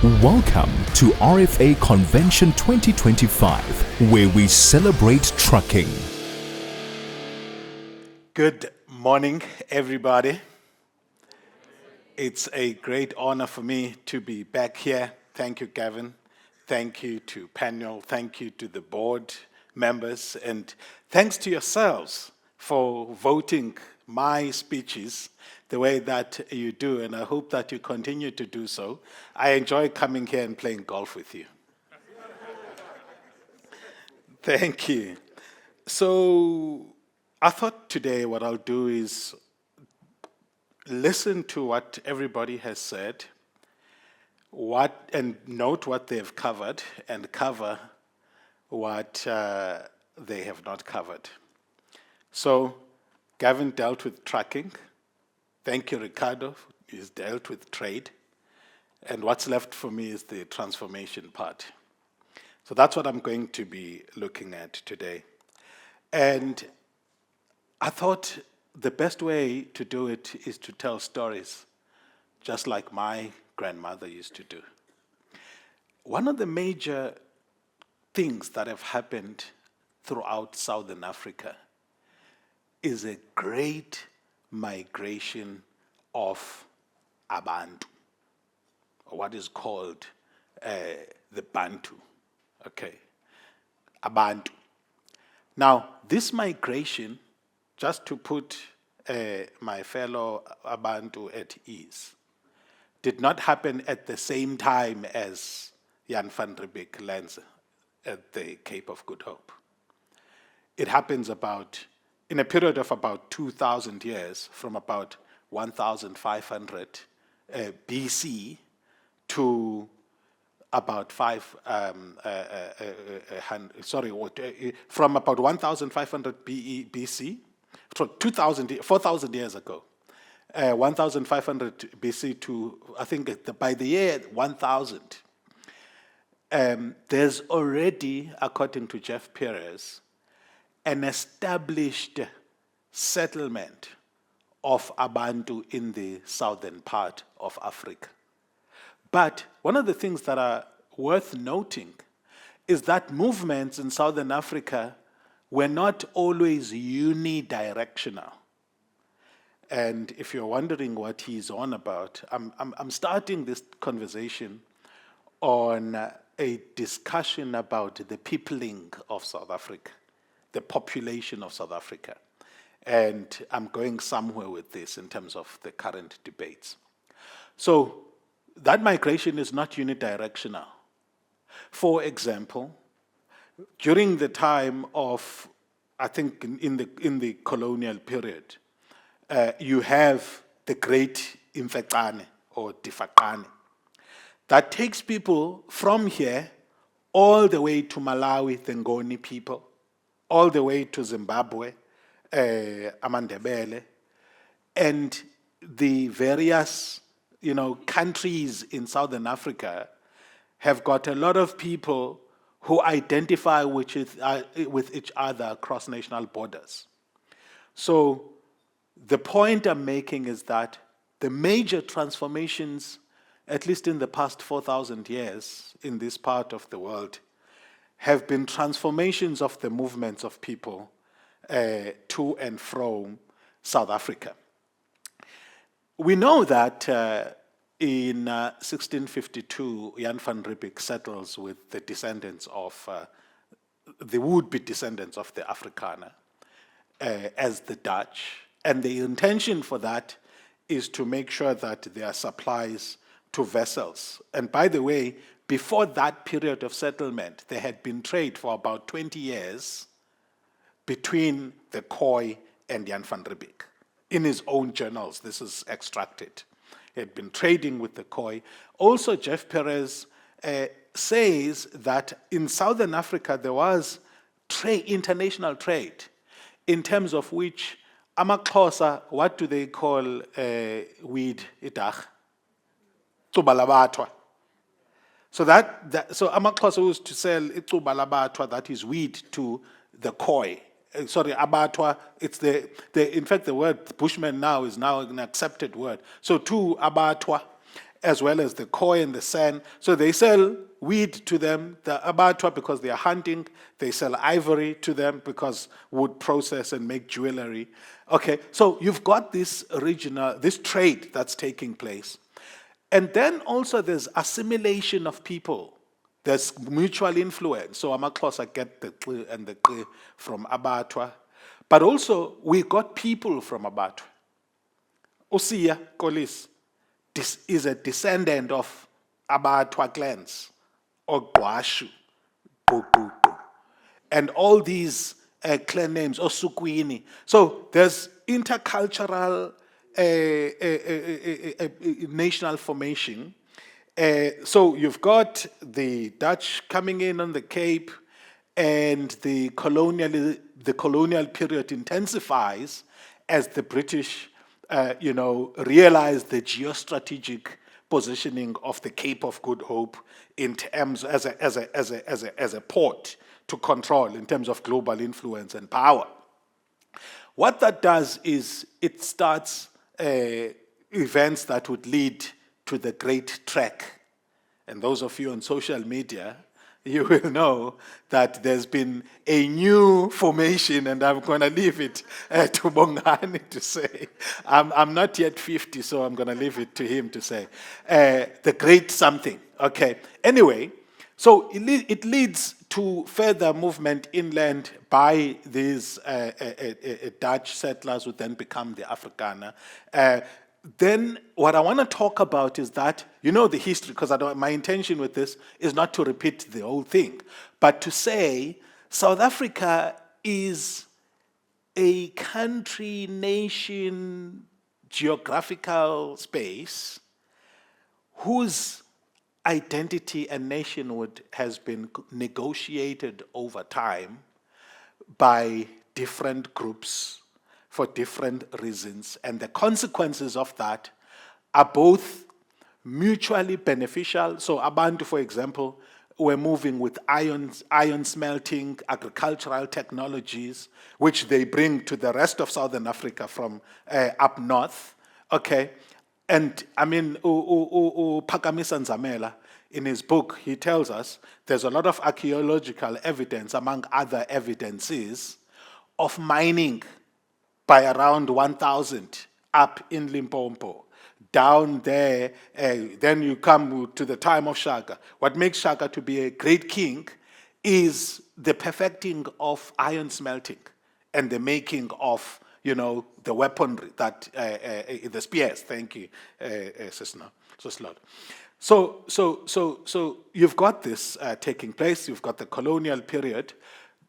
Welcome to RFA Convention 2025, where we celebrate trucking. Good morning, everybody. It's a great honor for me to be back here. Thank you, Gavin. Thank you to panel. Thank you to the board members. And thanks to yourselves for voting my speeches the way that you do. And I hope that you continue to do so. I enjoy coming here and playing golf with you. Thank you. So I thought today what I'll do is listen to what everybody has said, and note what they've covered, and cover what they have not covered. So Gavin dealt with trucking. Thank you, Ricardo. He's dealt with trade. And what's left for me is the transformation part. So that's what I'm going to be looking at today. And I thought the best way to do it is to tell stories, just like my grandmother used to do. One of the major things that have happened throughout Southern Africa is a great migration of Abantu, or what is called the Bantu. Okay, Abantu. Now, this migration, just to put my fellow Abantu at ease, did not happen at the same time as Jan van Riebeeck lands at the Cape of Good Hope. It happens in a period of about 2,000 years, from about 1,500 BC to about from about 1,500 BC, so 4,000 years ago, 1,500 BC to, I think, by the year 1,000, there's already, according to Jeff Perez, an established settlement of Abantu in the southern part of Africa. But one of the things that are worth noting is that movements in Southern Africa were not always unidirectional. And if you're wondering what he's on about, I'm starting this conversation on a discussion about the peopling of South Africa, the population of South Africa. And I'm going somewhere with this in terms of the current debates. So that migration is not unidirectional. For example, during the time of, I think in the colonial period, you have the Great Imfecane or Difaqane that takes people from here all the way to Malawi, the Ngoni people, all the way to Zimbabwe, Amandebele, and the various countries in Southern Africa have got a lot of people who identify with each other across national borders. So the point I'm making is that the major transformations, at least in the past 4,000 years in this part of the world, have been transformations of the movements of people to and from South Africa. We know that in 1652, Jan van Riebeeck settles with the descendants of, the would-be descendants of the Afrikaner as the Dutch. And the intention for that is to make sure that there are supplies to vessels. And by the way, before that period of settlement, there had been trade for about 20 years between the Khoi and Jan van Riebeeck. In his own journals, this is extracted. He had been trading with the Khoi. Also, Jeff Perez says that in Southern Africa there was international trade, in terms of which amaXhosa, what do they call weed? Itach. Tsubalabatwa. So so amaXhosa used to sell tsubalabatwa, that is weed, to the Khoi. Sorry, abattoir, it's in fact the word Bushman now is now an accepted word. So to abattoir, as well as the Khoi and the San. So they sell weed to them, the Abattoir because they are hunting. They sell ivory to them because wood process and make jewelry. Okay, so you've got this trade that's taking place. And then also there's assimilation of people. There's mutual influence. So Amaxhosa get the K and the K from Abattoir. But also we got people from Abattoir. Usiya Kolis is a descendant of Abattoir clans, or Gwashu, Gugugu, and all these clan names, Osukwini. So there's intercultural national formation. So you've got the Dutch coming in on the Cape, and the colonial period intensifies as the British, realize the geostrategic positioning of the Cape of Good Hope in terms as a port to control in terms of global influence and power. What that does is it starts events that would lead to the Great Trek. And those of you on social media, you will know that there's been a new formation, and I'm going to leave it to Bongani to say. I'm not yet 50, so I'm going to leave it to him to say. The great something, okay. Anyway, so it leads to further movement inland by these Dutch settlers who then become the Afrikaner. Then what I want to talk about is that, the history, because my intention with this is not to repeat the whole thing, but to say South Africa is a country, nation, geographical space whose identity and nationhood has been negotiated over time by different groups for different reasons, and the consequences of that are both mutually beneficial. So Abantu, for example, were moving with iron smelting, agricultural technologies, which they bring to the rest of Southern Africa from up north. Okay, and I mean, Phakamisa Nzamela, in his book, he tells us there's a lot of archaeological evidence, among other evidences, of mining by around 1000 up in Limpopo. Down there, then you come to the time of Shaka. What makes Shaka to be a great king is the perfecting of iron smelting and the making of, the weaponry, that the spears. Thank you, Sister Slot. So you've got this taking place. You've got the colonial period.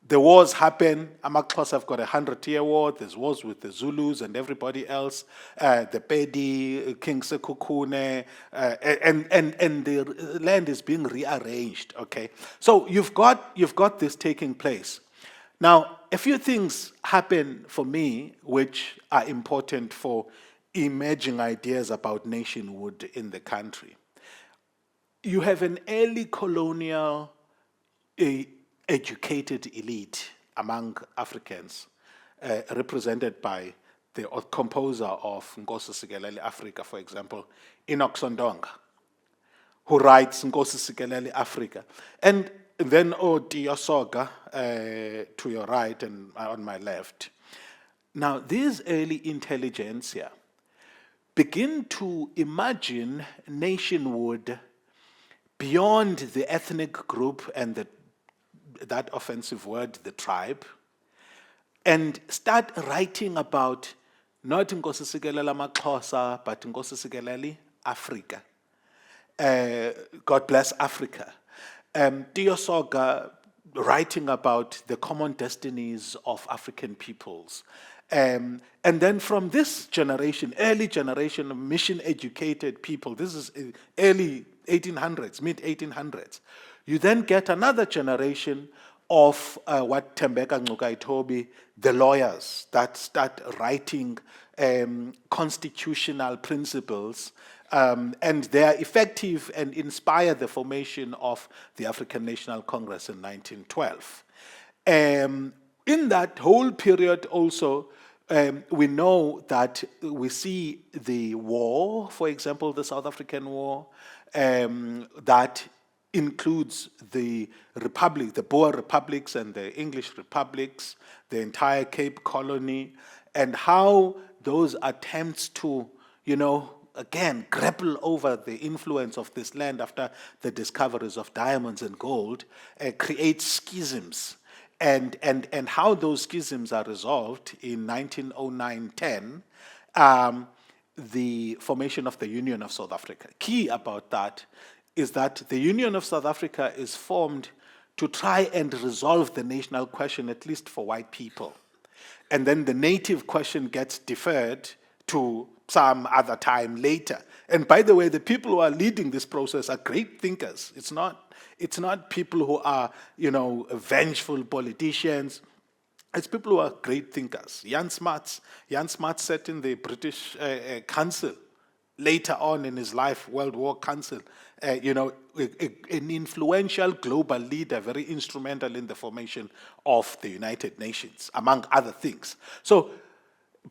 The wars happen. Amaxhosa have got a 100-year war. There's wars with the Zulus and everybody else. The Pedi, King Sekhukhune, and the land is being rearranged. Okay, so you've got this taking place. Now, a few things happen for me which are important for emerging ideas about nationhood in the country. You have an early colonial educated elite among Africans, represented by the composer of Nkosi Sikelel' Africa, for example, Enoch Sondonga, who writes Nkosi Sikelel' Africa. And then Tiyo Soga, to your right and on my left. Now, these early intelligentsia begin to imagine nationhood beyond the ethnic group and that offensive word, the tribe, and start writing about not Nkosi Sikelel' Maxhosa, but Nkosi Sikelel' Africa. God bless Africa. Tiyo Soga writing about the common destinies of African peoples. And then from this generation, early generation of mission-educated people, this is early 1800s, mid-1800s, you then get another generation of what Tembeka Ngcuka Itobi, the lawyers that start writing constitutional principles, and they are effective and inspire the formation of the African National Congress in 1912. In that whole period also, We know that we see the war, for example, the South African War, that includes the republic, the Boer republics and the English republics, the entire Cape Colony, and how those attempts to, again, grapple over the influence of this land after the discoveries of diamonds and gold, create schisms. And how those schisms are resolved in 1909-10, the formation of the Union of South Africa. Key about that is that the Union of South Africa is formed to try and resolve the national question, at least for white people. And then the native question gets deferred to some other time later. And by the way, the people who are leading this process are great thinkers. It's not people who are, vengeful politicians. It's people who are great thinkers. Jan Smuts sat in the British Council later on in his life, World War Council, an influential global leader, very instrumental in the formation of the United Nations, among other things. So,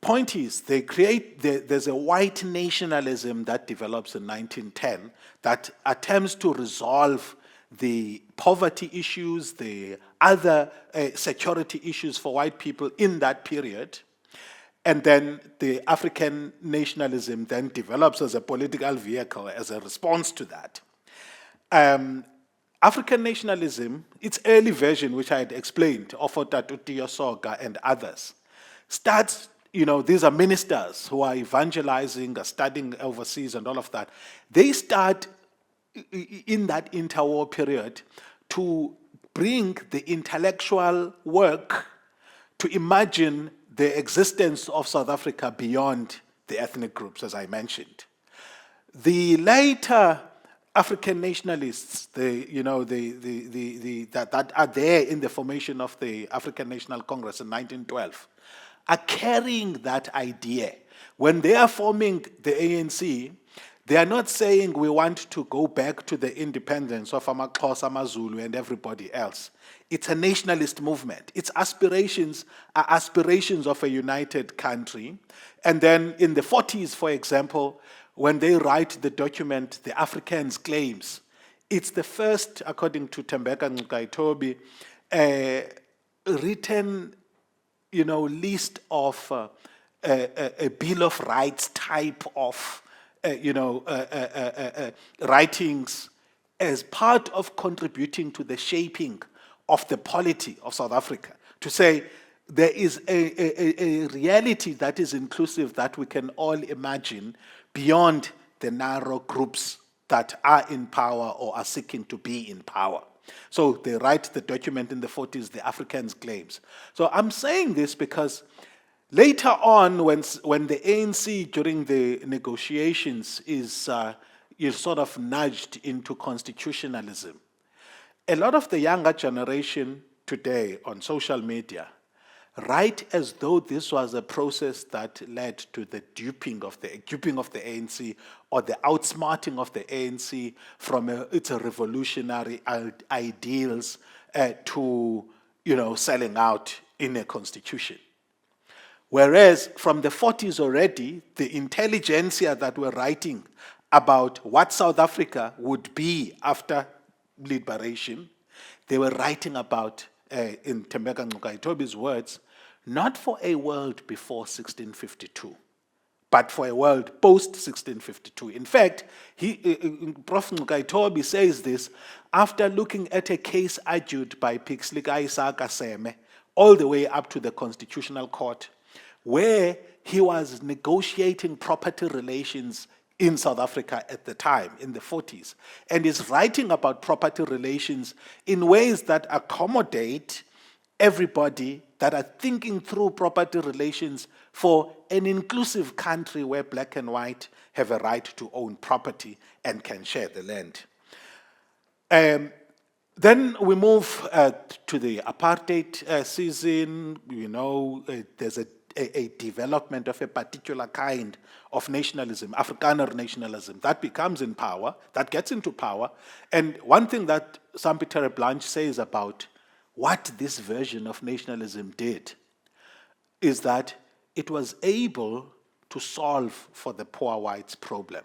point is, there's a white nationalism that develops in 1910 that attempts to resolve the poverty issues, the other security issues for white people in that period. And then the African nationalism then develops as a political vehicle as a response to that. African nationalism, its early version, which I had explained, Ofotatu Soga and others, starts, these are ministers who are evangelizing, are studying overseas and all of that. They start in that interwar period to bring the intellectual work to imagine the existence of South Africa beyond the ethnic groups, as I mentioned. The later African nationalists, that are there in the formation of the African National Congress in 1912, are carrying that idea. When they are forming the ANC, they are not saying we want to go back to the independence of AmaXhosa, AmaZulu, and everybody else. It's a nationalist movement. Its aspirations are aspirations of a united country. And then in the 40s, for example, when they write the document, The Africans' Claims, it's the first, according to Tembeka Ngcukaitobi, written, list of a Bill of Rights type of writings as part of contributing to the shaping of the polity of South Africa, to say there is a reality that is inclusive that we can all imagine beyond the narrow groups that are in power or are seeking to be in power. So they write the document in the 40s, The Africans' Claims. So I'm saying this because later on, when the ANC during the negotiations is sort of nudged into constitutionalism, a lot of the younger generation today on social media write as though this was a process that led to the duping of the ANC or the outsmarting of the ANC from its revolutionary ideals to selling out in a constitution. Whereas from the 40s already, the intelligentsia that were writing about what South Africa would be after liberation, they were writing about, in Tembeka Ngcukaitobi's words, not for a world before 1652, but for a world post-1652. In fact, Prof. Ngcukaitobi says this after looking at a case argued by Pixley Isaka Seme all the way up to the Constitutional Court, where he was negotiating property relations in South Africa at the time, in the 40s, and is writing about property relations in ways that accommodate everybody, that are thinking through property relations for an inclusive country where black and white have a right to own property and can share the land. Then we move to the apartheid season. There's a development of a particular kind of nationalism, Afrikaner nationalism, that becomes in power, that gets into power. And one thing that Sampitere Blanche says about what this version of nationalism did is that it was able to solve for the poor whites problem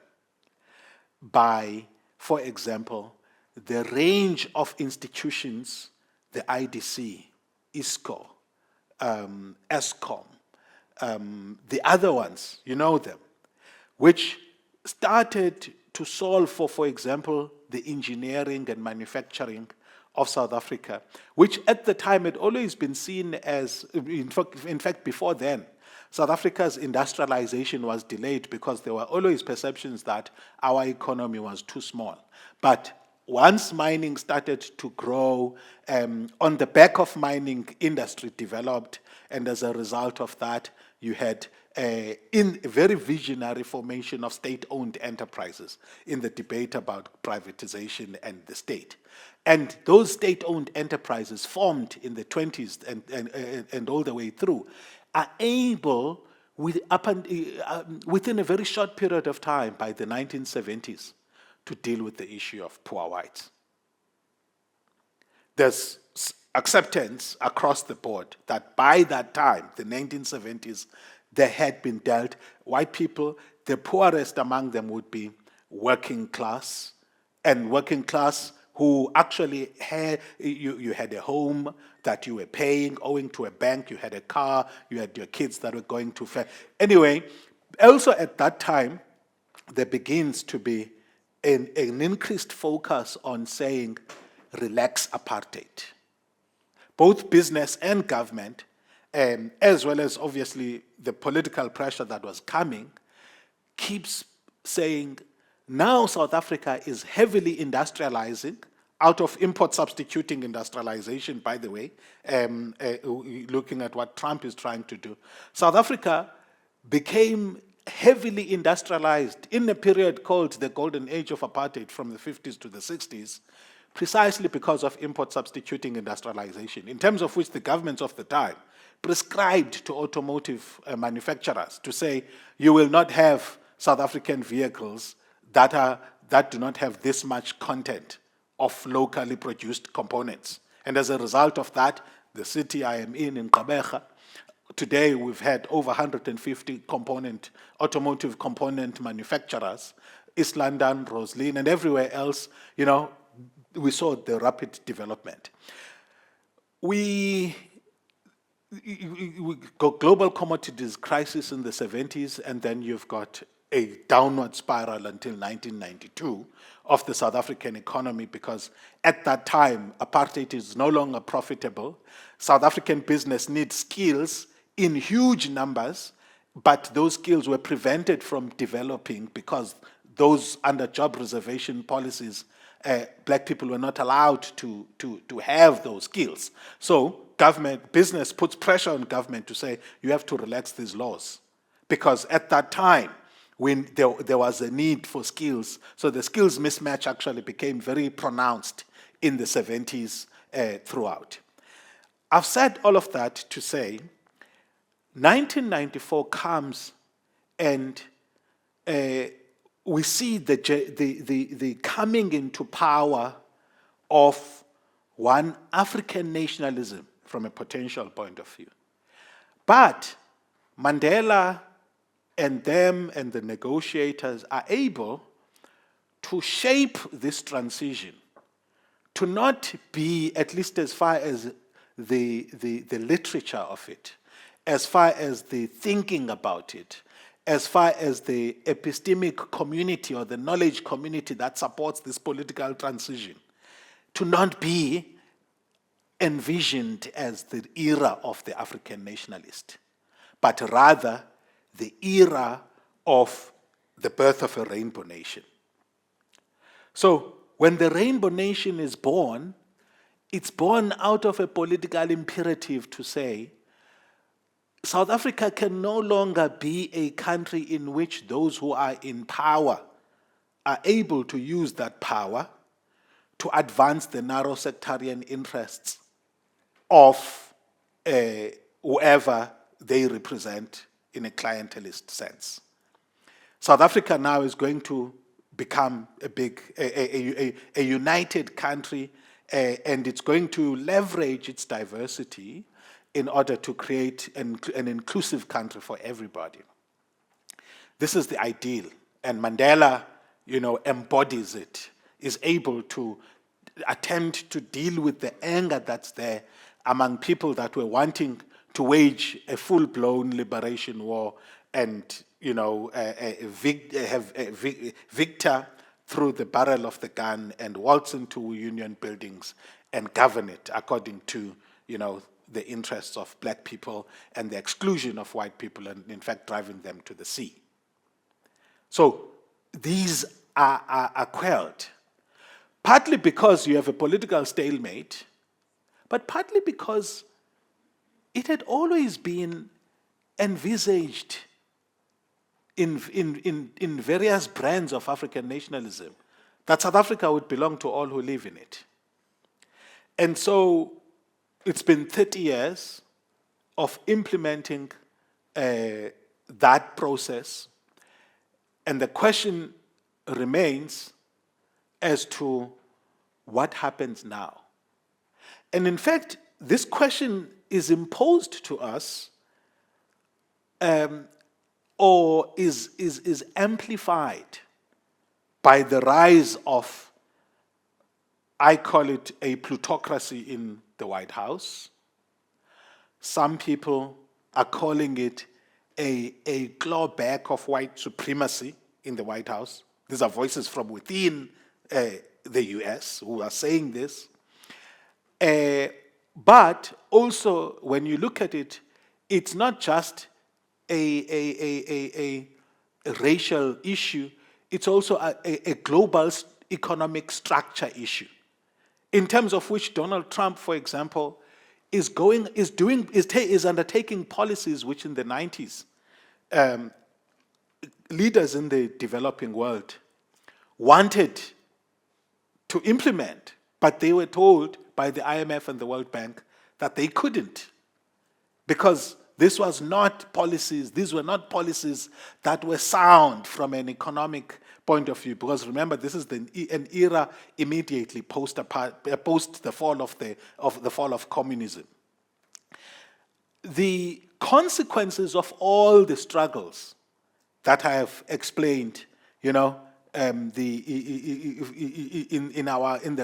by, for example, the range of institutions, the IDC, ISCO, ESCOM, the other ones, you know them, which started to solve for example, the engineering and manufacturing of South Africa, which at the time had always been seen as, in fact, before then, South Africa's industrialization was delayed because there were always perceptions that our economy was too small. But once mining started to grow, on the back of mining, industry developed, and as a result of that, you had in a very visionary formation of state-owned enterprises in the debate about privatization and the state. And those state-owned enterprises formed in the 20s and all the way through are able, within a very short period of time, by the 1970s, to deal with the issue of poor whites. There's acceptance across the board that by that time, the 1970s, there had been dealt, white people, the poorest among them would be working class, and working class who actually had, you had a home that you were paying, owing to a bank, you had a car, you had your kids that were going to fair. Anyway, also at that time, there begins to be an increased focus on saying, relax apartheid. Both business and government, as well as obviously the political pressure that was coming, keeps saying, now South Africa is heavily industrializing, out of import substituting industrialization, by the way, looking at what Trump is trying to do. South Africa became heavily industrialized in a period called the Golden Age of Apartheid from the 50s to the 60s, precisely because of import substituting industrialization, in terms of which the governments of the time prescribed to automotive manufacturers to say, you will not have South African vehicles that do not have this much content of locally produced components. And as a result of that, the city I am in Gqeberha, today we've had over 150 automotive component manufacturers, East London, Roslyn, and everywhere else, we saw the rapid development. We got global commodities crisis in the 70s, and then you've got a downward spiral until 1992 of the South African economy, because at that time, apartheid is no longer profitable. South African business needs skills in huge numbers, but those skills were prevented from developing because those under job reservation policies, black people were not allowed to have those skills. So business puts pressure on government to say, you have to relax these laws. Because at that time, when there was a need for skills, so the skills mismatch actually became very pronounced in the 70s throughout. I've said all of that to say, 1994 comes and we see the coming into power of one African nationalism from a potential point of view. But Mandela and them and the negotiators are able to shape this transition to not be, at least as far as the literature of it, as far as the thinking about it, as far as the epistemic community or the knowledge community that supports this political transition, to not be envisioned as the era of the African nationalist, but rather the era of the birth of a rainbow nation. So when the rainbow nation is born, it's born out of a political imperative to say, South Africa can no longer be a country in which those who are in power are able to use that power to advance the narrow sectarian interests of whoever they represent in a clientelist sense. South Africa now is going to become a united country, and it's going to leverage its diversity in order to create an inclusive country for everybody. This is the ideal, and Mandela, embodies it, is able to attempt to deal with the anger that's there among people that were wanting to wage a full-blown liberation war and, have a victor through the barrel of the gun and waltz into union buildings and govern it according to, the interests of black people and the exclusion of white people, and in fact driving them to the sea. So these are quelled, partly because you have a political stalemate, but partly because it had always been envisaged in various brands of African nationalism that South Africa would belong to all who live in it. And so it's been 30 years of implementing that process, and the question remains as to what happens now. And in fact, this question is imposed to us or is amplified by the rise of, I call it a plutocracy in the White House. Some people are calling it a clawback of white supremacy in the White House. These are voices from within the US who are saying this. But also, when you look at it, it's not just a racial issue, it's also a global economic structure issue, in terms of which Donald Trump, for example, is undertaking policies which in the 90s, leaders in the developing world wanted to implement, but they were told by the IMF and the World Bank that they couldn't, because these were not policies that were sound from an economic point of view. Because remember, this is an era immediately post the fall of communism. The consequences of all the struggles that I have explained, in the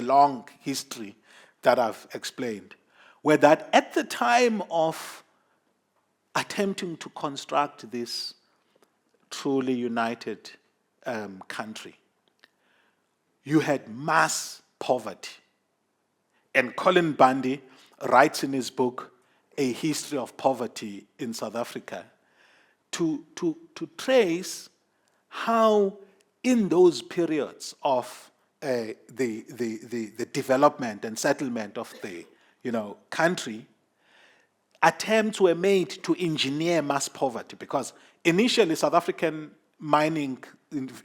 long history that I've explained, were that at the time of attempting to construct this truly united country, you had mass poverty. And Colin Bundy writes in his book, A History of Poverty in South Africa, to trace how in those periods of the development and settlement of the country, attempts were made to engineer mass poverty, because initially South African mining,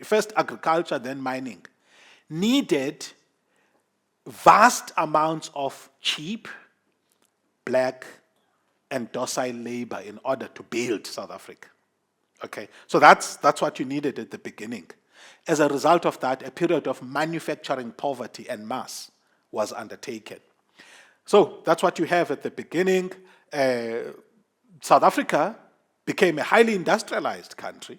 first agriculture, then mining, needed vast amounts of cheap, black, and docile labor in order to build South Africa. Okay, so that's what you needed at the beginning. As a result of that, a period of manufacturing poverty en masse was undertaken. So that's what you have at the beginning. South Africa became a highly industrialized country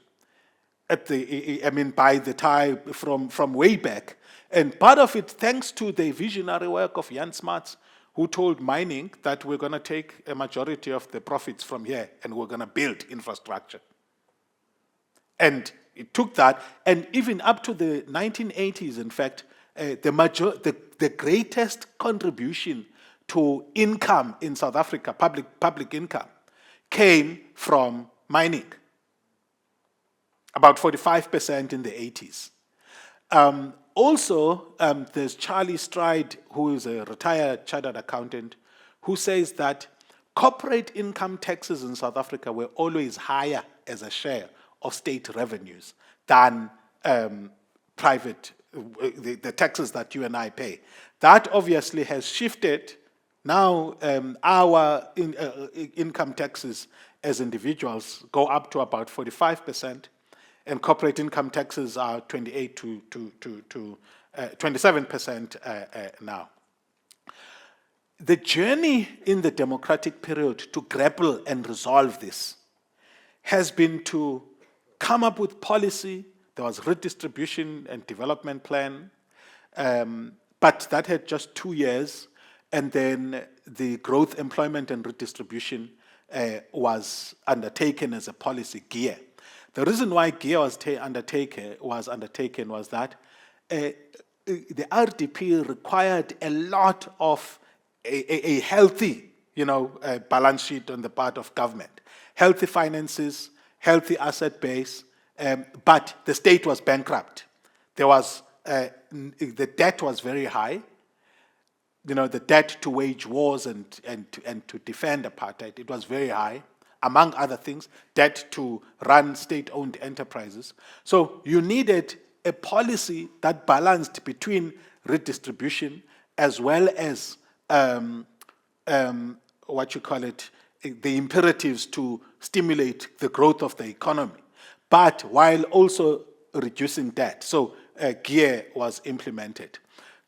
by the time from way back, and part of it thanks to the visionary work of Jan Smuts, who told mining that we're going to take a majority of the profits from here and we're going to build infrastructure. And it took that, and even up to the 1980s, in fact, the greatest contribution to income in South Africa, public income, came from mining. About 45% in the 80s. Also, there's Charlie Stride, who is a retired chartered accountant, who says that corporate income taxes in South Africa were always higher as a share of state revenues than private, the taxes that you and I pay. That obviously has shifted. Now our income taxes as individuals go up to about 45%, and corporate income taxes are 28 to 27% now. The journey in the democratic period to grapple and resolve this has been to come up with policy. There was redistribution and development plan, but that had just 2 years, and then the growth, employment, and redistribution was undertaken as a policy gear. The reason why gear was undertaken was that the RDP required a lot of a healthy, balance sheet on the part of government, healthy finances, healthy asset base, but the state was bankrupt. There was the debt was very high. The debt to wage wars and to defend apartheid, it was very high. Among other things, debt to run state-owned enterprises. So you needed a policy that balanced between redistribution as well as the imperatives to stimulate the growth of the economy, but while also reducing debt. So GEAR was implemented.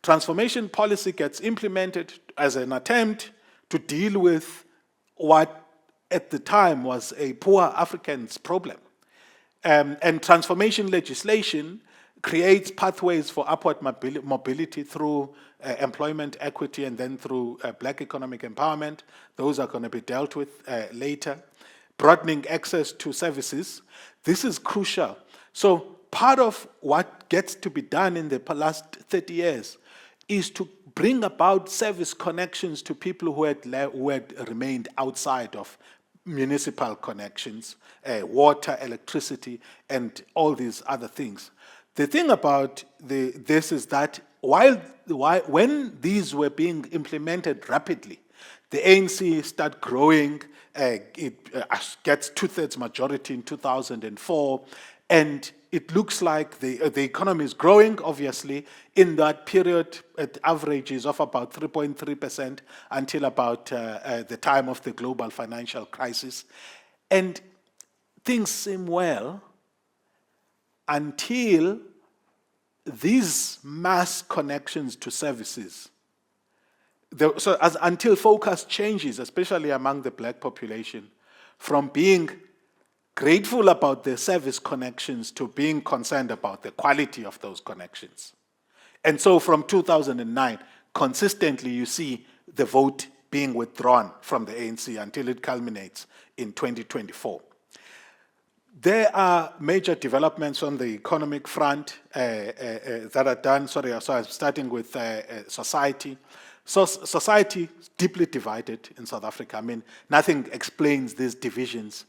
Transformation policy gets implemented as an attempt to deal with what at the time was a poor Africans problem. And transformation legislation creates pathways for upward mobility through employment equity and then through black economic empowerment. Those are going to be dealt with later. Broadening access to services. This is crucial. So part of what gets to be done in the last 30 years is to bring about service connections to people who had remained outside of municipal connections, water, electricity, and all these other things. The thing about this is that when these were being implemented rapidly, the ANC started growing, it gets 2/3 majority in 2004, and it looks like the economy is growing, obviously. In that period, at averages of about 3.3% until about the time of the global financial crisis. And things seem well until these mass connections to services. Until focus changes, especially among the black population, from being grateful about the service connections to being concerned about the quality of those connections. And so from 2009, consistently you see the vote being withdrawn from the ANC until it culminates in 2024. There are major developments on the economic front that are done. Starting with society. So society is deeply divided in South Africa. I mean, nothing explains these divisions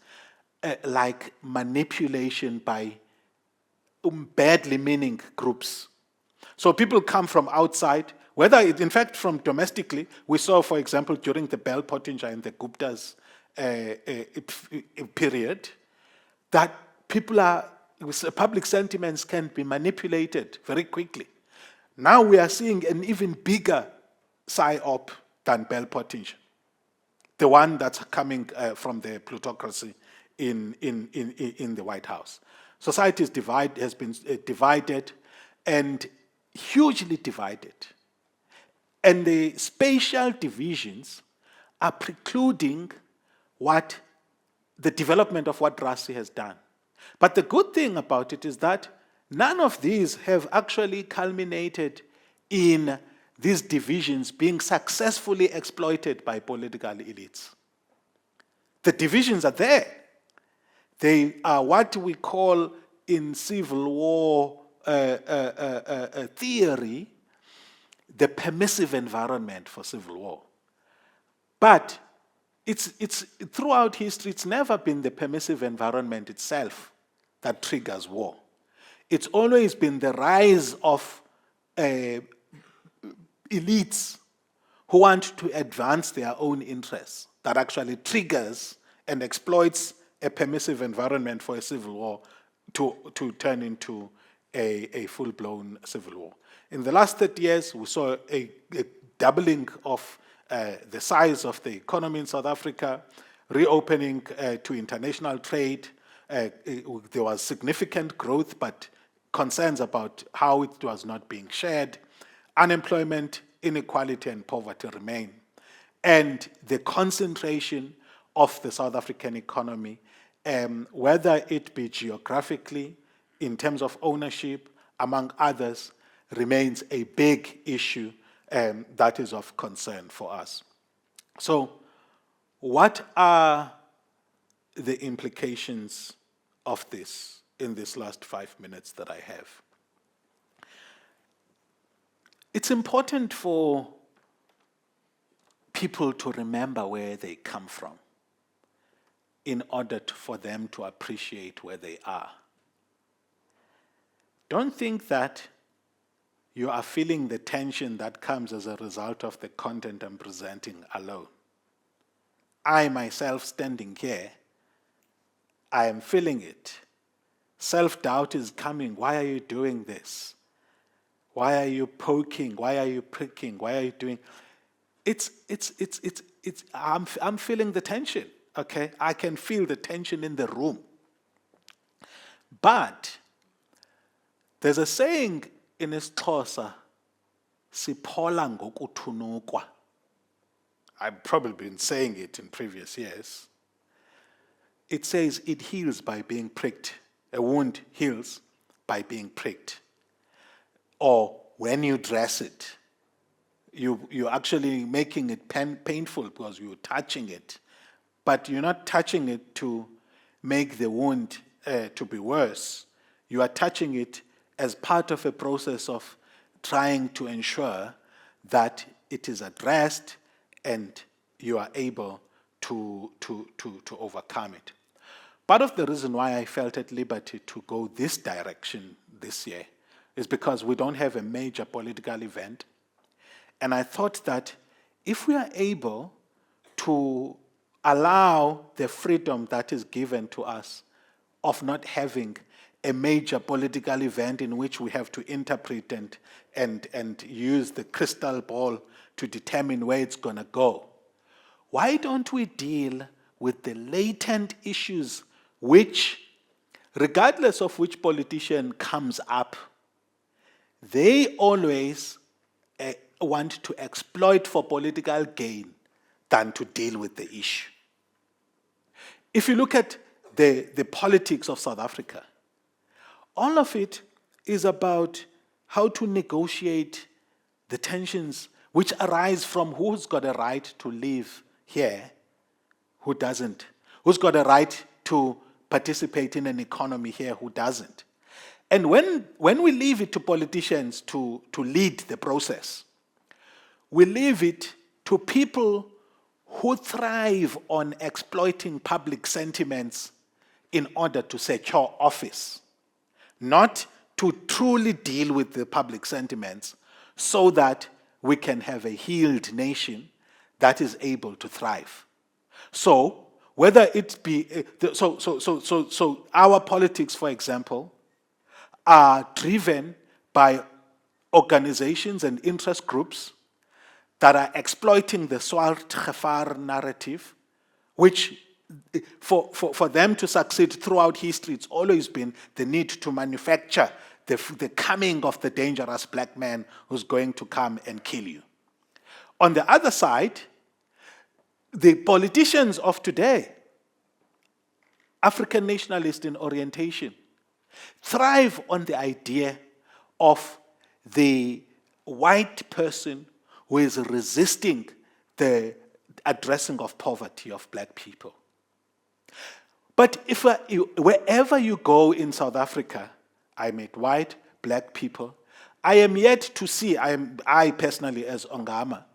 like manipulation by badly meaning groups. So people come from outside, in fact from domestically. We saw, for example, during the Bell, Pottinger and the Gupta's period, that public sentiments can be manipulated very quickly. Now we are seeing an even bigger psyop than Bell, Pottinger, the one that's coming from the plutocracy in the White House. Society has been divided and hugely divided. And the spatial divisions are precluding the development of what RASI has done. But the good thing about it is that none of these have actually culminated in these divisions being successfully exploited by political elites. The divisions are there. They are what we call in civil war theory the permissive environment for civil war. But it's throughout history, it's never been the permissive environment itself that triggers war. It's always been the rise of elites who want to advance their own interests that actually triggers and exploits a permissive environment for a civil war to turn into a full-blown civil war. In the last 30 years, we saw a doubling of the size of the economy in South Africa, reopening to international trade. There was significant growth, but concerns about how it was not being shared. Unemployment, inequality, and poverty remain. and the concentration of the South African economy, whether it be geographically, in terms of ownership, among others, remains a big issue that is of concern for us. So, what are the implications of this in this last 5 minutes that I have? It's important for people to remember where they come from in order for them to appreciate where they are. Don't think that you are feeling the tension that comes as a result of the content I'm presenting alone. I myself standing here, I am feeling it. Self-doubt is coming. Why are you doing this? Why are you poking? Why are you pricking? Why are you doing? I'm feeling the tension, okay? I can feel the tension in the room. But there's a saying in isiXhosa, siphola ngokuthunukwa. I've probably been saying it in previous years. It says it heals by being pricked. A wound heals by being pricked. Or when you dress it, you're actually making it painful because you're touching it. But you're not touching it to make the wound to be worse. You are touching it as part of a process of trying to ensure that it is addressed and you are able to overcome it. Part of the reason why I felt at liberty to go this direction this year is because we don't have a major political event. And I thought that if we are able to allow the freedom that is given to us of not having a major political event in which we have to interpret and use the crystal ball to determine where it's going to go, why don't we deal with the latent issues which, regardless of which politician comes up, they always want to exploit for political gain than to deal with the issue. If you look at the politics of South Africa, all of it is about how to negotiate the tensions which arise from who's got a right to live here, who doesn't, who's got a right to participate in an economy here, who doesn't. And when we leave it to politicians to lead the process, we leave it to people who thrive on exploiting public sentiments in order to secure office, not to truly deal with the public sentiments so that we can have a healed nation that is able to thrive. So, whether it be, so our politics, for example, are driven by organizations and interest groups that are exploiting the swart gevaar narrative, which for them to succeed throughout history, it's always been the need to manufacture the coming of the dangerous black man who's going to come and kill you. On the other side, the politicians of today, African nationalist in orientation, thrive on the idea of the white person who is resisting the addressing of poverty of black people. But wherever you go in South Africa, I met white, black people. I am yet to see, I personally as Ongama,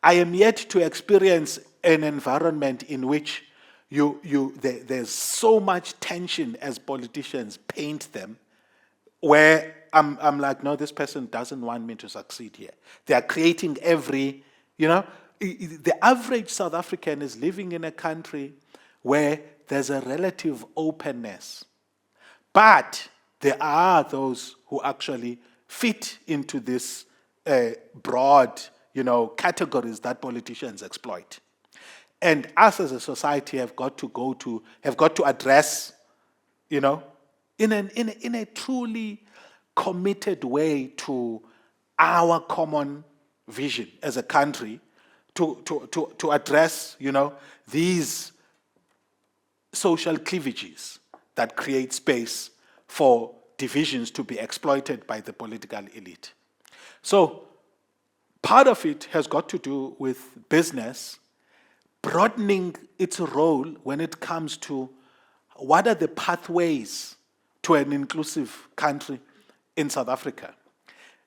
I am yet to experience an environment in which there's so much tension as politicians paint them, where I'm like, no, this person doesn't want me to succeed here. They are creating the average South African is living in a country where there's a relative openness. But there are those who actually fit into this broad, categories that politicians exploit. And us as a society have got to address, in a truly committed way to our common vision as a country, to address, these social cleavages that create space for divisions to be exploited by the political elite. So part of it has got to do with business broadening its role when it comes to what are the pathways to an inclusive country in South Africa.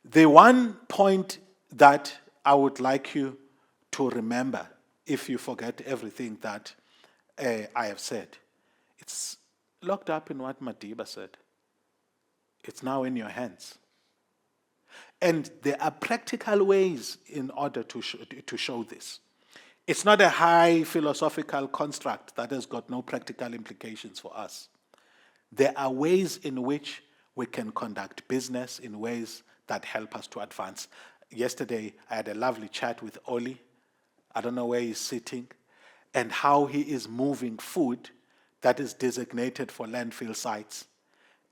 The one point that I would like you to remember, if you forget everything that I have said, it's locked up in what Madiba said. It's now in your hands. And there are practical ways in order to show this. It's not a high philosophical construct that has got no practical implications for us. There are ways in which we can conduct business in ways that help us to advance. Yesterday, I had a lovely chat with Oli. I don't know where he's sitting, and how he is moving food that is designated for landfill sites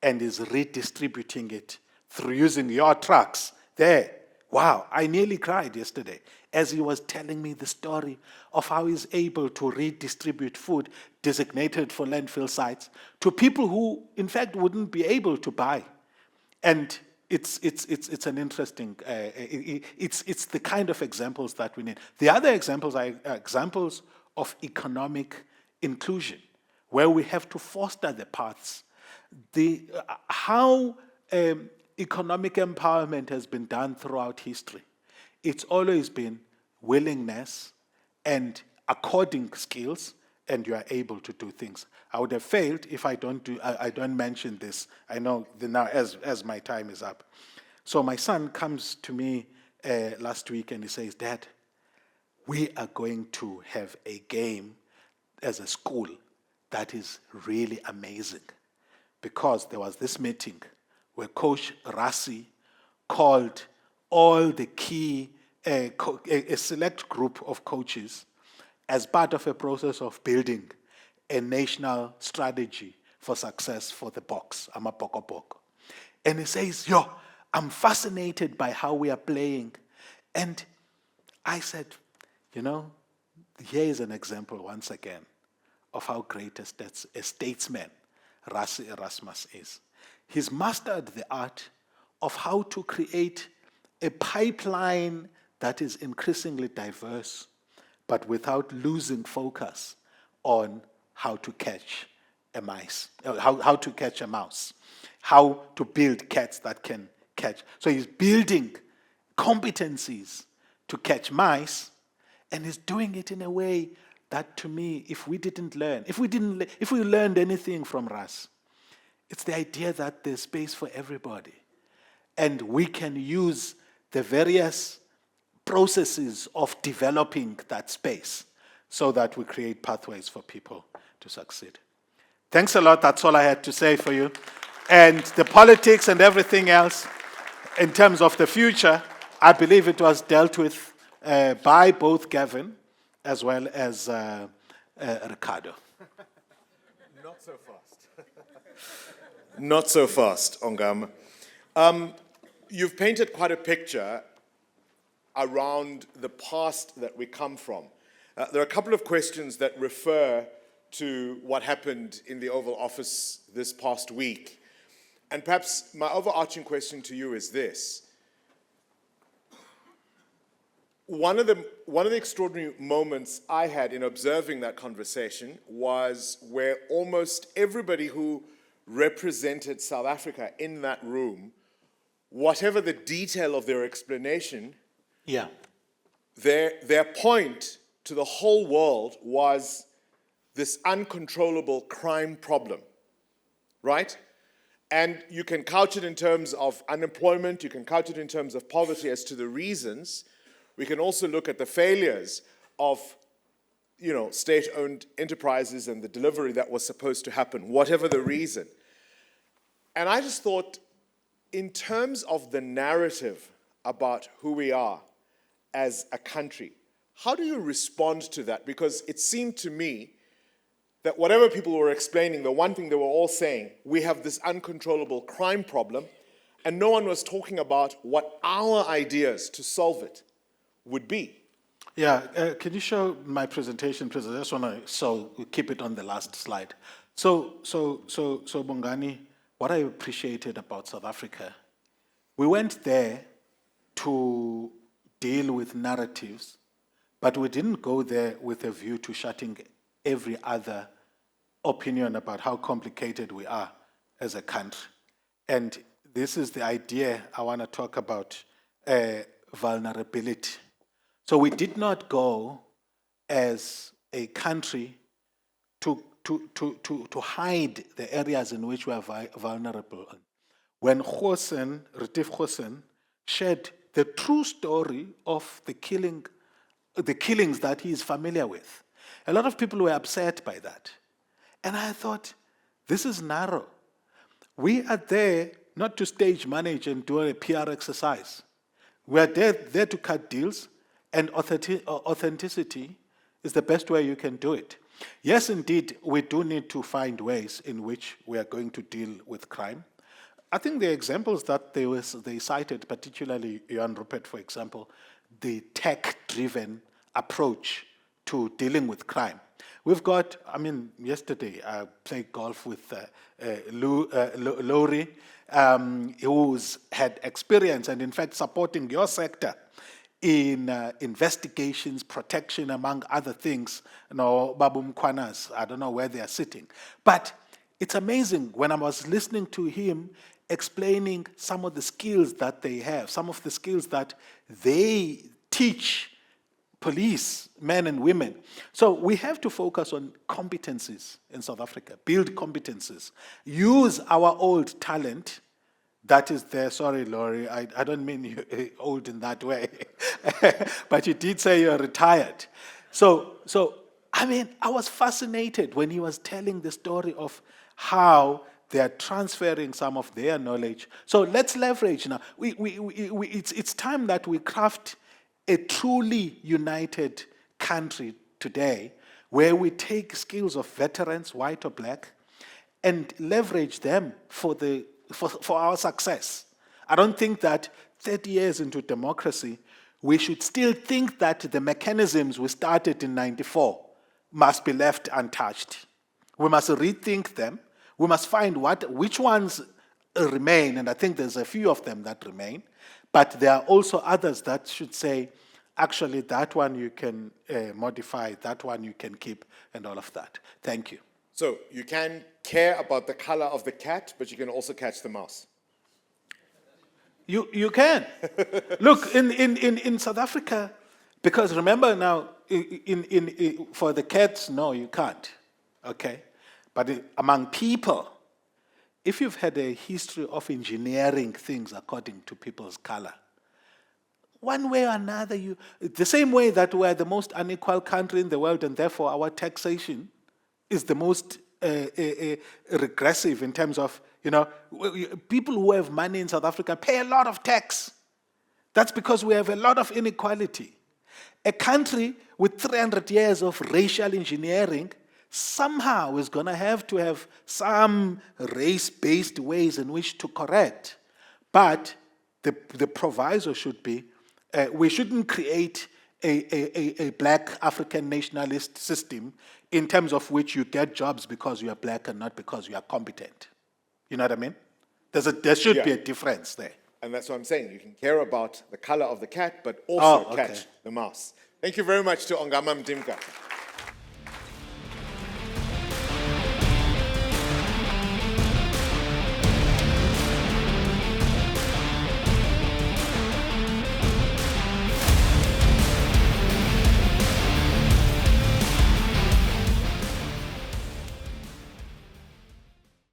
and is redistributing it through using your trucks there. Wow, I nearly cried yesterday as he was telling me the story of how he's able to redistribute food designated for landfill sites to people who, in fact, wouldn't be able to buy. And it's an interesting, it's the kind of examples that we need. The other examples are examples of economic inclusion, where we have to foster the paths. How economic empowerment has been done throughout history. It's always been willingness and according skills, and you are able to do things. I would have failed if I don't mention this. I know now as my time is up. So my son comes to me last week and he says, "Dad, we are going to have a game as a school that is really amazing." Because there was this meeting where Coach Rassi called all the key, a select group of coaches as part of a process of building a national strategy for success for the Boks, Amapokopoko. And he says, I'm fascinated by how we are playing. And I said, here is an example once again of how great a statesman Rassi Erasmus is. He's mastered the art of how to create a pipeline that is increasingly diverse, but without losing focus on how to catch a mouse, how to build cats that can catch. So he's building competencies to catch mice, and he's doing it in a way that, to me, if we learned anything from Ras, it's the idea that there's space for everybody. And we can use the various processes of developing that space so that we create pathways for people to succeed. Thanks a lot. That's all I had to say for you. And the politics and everything else, in terms of the future, I believe it was dealt with by both Gavin as well as Ricardo. Not so fast. Not so fast, Ongama. You've painted quite a picture around the past that we come from. There are a couple of questions that refer to what happened in the Oval Office this past week. And perhaps my overarching question to you is this. One of the extraordinary moments I had in observing that conversation was where almost everybody who represented South Africa in that room, whatever the detail of their explanation, their point to the whole world was this uncontrollable crime problem, right? And you can couch it in terms of unemployment, you can couch it in terms of poverty as to the reasons. We can also look at the failures of, state-owned enterprises and the delivery that was supposed to happen, whatever the reason. And I just thought, in terms of the narrative about who we are as a country, how do you respond to that? Because it seemed to me that whatever people were explaining, the one thing they were all saying, we have this uncontrollable crime problem, and no one was talking about what our ideas to solve it would be. Yeah, can you show my presentation, please? I just want to keep it on the last slide. So, Bongani, what I appreciated about South Africa, we went there to deal with narratives, but we didn't go there with a view to shutting every other opinion about how complicated we are as a country. And this is the idea I want to talk about, vulnerability. So we did not go as a country to hide the areas in which we are vulnerable. When Retief Goosen shared the true story of the killings that he is familiar with, a lot of people were upset by that. And I thought, this is narrow. We are there not to stage manage and do a PR exercise. We are there to cut deals, and authenticity is the best way you can do it. Yes, indeed, we do need to find ways in which we are going to deal with crime. I think the examples that they cited, particularly Johan Rupert, for example, the tech-driven approach to dealing with crime. We've got, yesterday I played golf with Laurie, who's had experience and in fact supporting your sector in investigations, protection, among other things. Babu Mkwanas, I don't know where they are sitting. But it's amazing when I was listening to him explaining some of the skills that they have, some of the skills that they teach police, men and women. So we have to focus on competencies in South Africa, build competencies, use our old talent that is there. Sorry, Laurie, I don't mean you old in that way, but you did say you're retired. So I was fascinated when he was telling the story of how they are transferring some of their knowledge. So let's leverage now. It's time that we craft a truly united country today where we take skills of veterans, white or black, and leverage them for our success. I don't think that 30 years into democracy, we should still think that the mechanisms we started in 94 must be left untouched. We must rethink them. We must find which ones remain, and I think there's a few of them that remain, but there are also others that should say, actually, that one you can modify, that one you can keep, and all of that. Thank you. So you can care about the color of the cat, but you can also catch the mouse. You can. Look, in South Africa, because remember now, for the cats, no, you can't. Okay? But among people, if you've had a history of engineering things according to people's color, one way or another, the same way that we're the most unequal country in the world and therefore our taxation is the most regressive in terms of, people who have money in South Africa pay a lot of tax. That's because we have a lot of inequality. A country with 300 years of racial engineering somehow is going to have some race-based ways in which to correct. But the proviso should be, we shouldn't create a black African nationalist system in terms of which you get jobs because you are black and not because you are competent. You know what I mean? There should be a difference there. And that's what I'm saying. You can care about the color of the cat, but also catch the mouse. Thank you very much to Ongama Mtimka.